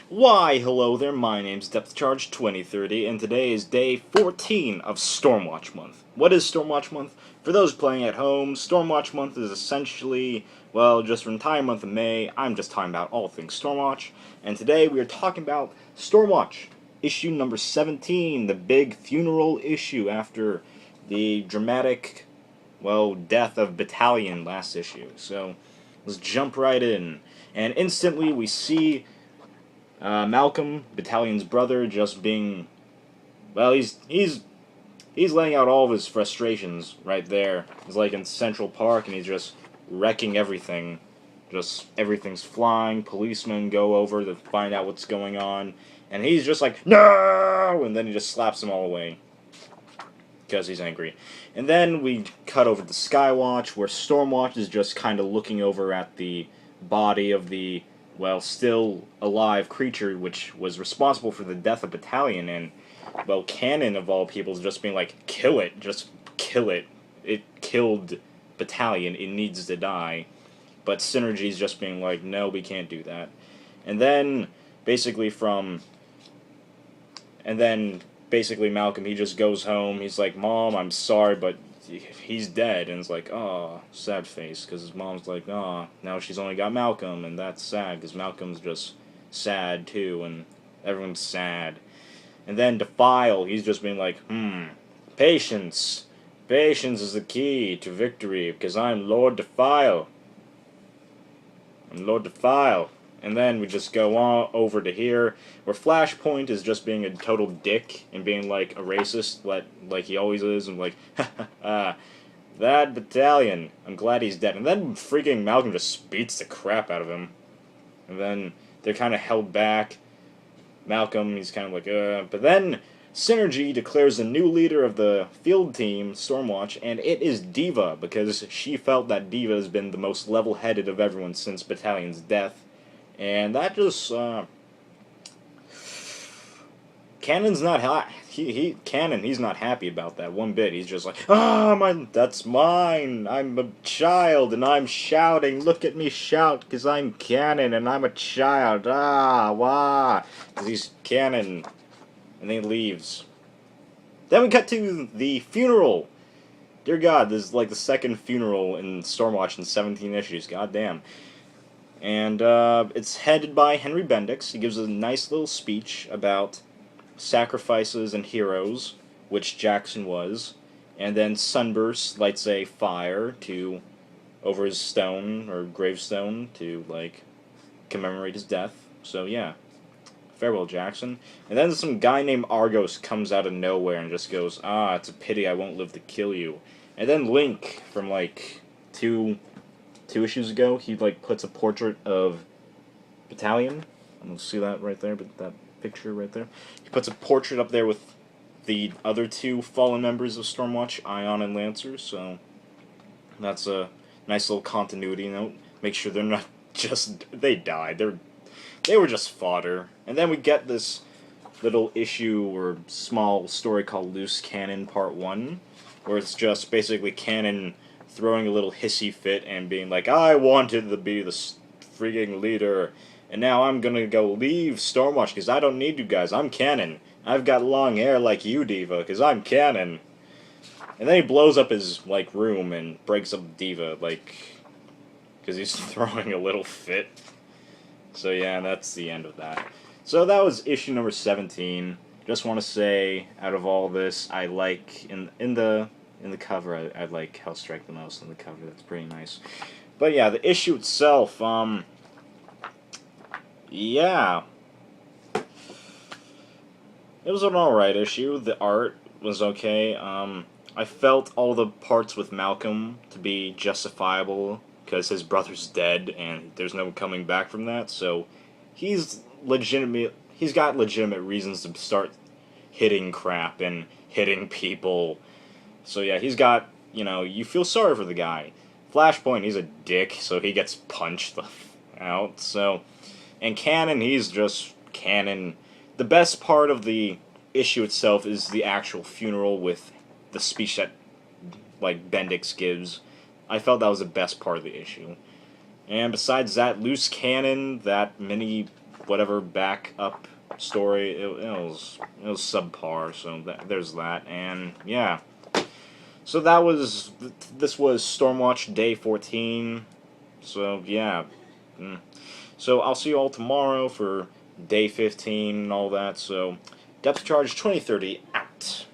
Why, hello there, my name's DepthCharge2030, and today is day 14 of StormWatch Month. What is StormWatch Month? For those playing at home, StormWatch Month is essentially, well, just for the entire month of May, I'm just talking about all things Stormwatch, and today we are talking about Stormwatch, issue number 17, the big funeral issue after the dramatic, well, death of Battalion last issue. So, let's jump right in, and instantly we see Malcolm, Battalion's brother, just being, well, he's laying out all of his frustrations right there. He's like in Central Park, and he's just wrecking everything. Just everything's flying. Policemen go over to find out what's going on, and he's just like, no, and then he just slaps them all away because he's angry. And then we cut over to Skywatch, where Stormwatch is just kind of looking over at the body of the, well, still alive creature which was responsible for the death of Battalion, and, well, Cannon, of all people, is just being like, kill it, just kill it. It killed Battalion, it needs to die. But Synergy's just being like, no, we can't do that. And then, basically Malcolm, he just goes home, he's like, Mom, I'm sorry, but he's dead, and it's like, oh, sad face, because his mom's like, oh, now she's only got Malcolm, and that's sad, because Malcolm's just sad, too, and everyone's sad. And then Defile, he's just being like, patience. Patience is the key to victory, because I'm Lord Defile. I'm Lord Defile. And then we just go on over to here, where Flashpoint is just being a total dick and being like a racist, like he always is, and like, that Battalion, I'm glad he's dead. And then freaking Malcolm just beats the crap out of him. And then they're kind of held back. Malcolm, he's kind of like, but then Synergy declares the new leader of the field team, Stormwatch, and it is Diva, because she felt that Diva has been the most level-headed of everyone since Battalion's death. And that just, Cannon's not Cannon, he's not happy about that one bit. He's just like, that's mine, I'm a child, and I'm shouting, look at me shout, because I'm Cannon, and I'm a child, wah, because he's Cannon, and then he leaves. Then we cut to the funeral. Dear God, this is like the second funeral in Stormwatch in 17 issues, goddamn. And it's headed by Henry Bendix. He gives a nice little speech about sacrifices and heroes, which Jackson was. And then Sunburst lights a fire over his stone, or gravestone, to, like, commemorate his death. So, yeah. Farewell, Jackson. And then some guy named Argos comes out of nowhere and just goes, it's a pity I won't live to kill you. And then Link, from, like, two issues ago, he like puts a portrait of Battalion. I'm gonna see that right there, but that picture right there. He puts a portrait up there with the other two fallen members of Stormwatch, Ion and Lancer. So that's a nice little continuity note. Make sure they're not just they died. They were just fodder. And then we get this little issue or small story called Loose Cannon Part 1, where it's just basically Cannon throwing a little hissy fit and being like, I wanted to be the freaking leader, and now I'm gonna go leave Stormwatch because I don't need you guys. I'm Cannon. I've got long hair like you, Diva, because I'm Cannon. And then he blows up his, like, room and breaks up Diva, like, because he's throwing a little fit. So yeah, that's the end of that. So that was issue number 17. Just want to say, out of all this, I like, in the cover, I like Hellstrike the most in the cover. That's pretty nice. But yeah, the issue itself, yeah. It was an alright issue. The art was okay. I felt all the parts with Malcolm to be justifiable, because his brother's dead, and there's no coming back from that, so he's got legitimate reasons to start hitting crap and hitting people. So yeah, he's got, you feel sorry for the guy. Flashpoint, he's a dick, so he gets punched out, so... And Cannon, he's just Cannon. The best part of the issue itself is the actual funeral with the speech that, like, Bendix gives. I felt that was the best part of the issue. And besides that, Loose Cannon, that mini whatever backup story, it was subpar. So there's that, and yeah. So this was Stormwatch Day 14. So yeah. So I'll see you all tomorrow for Day 15 and all that. So Depth Charge 2030 out.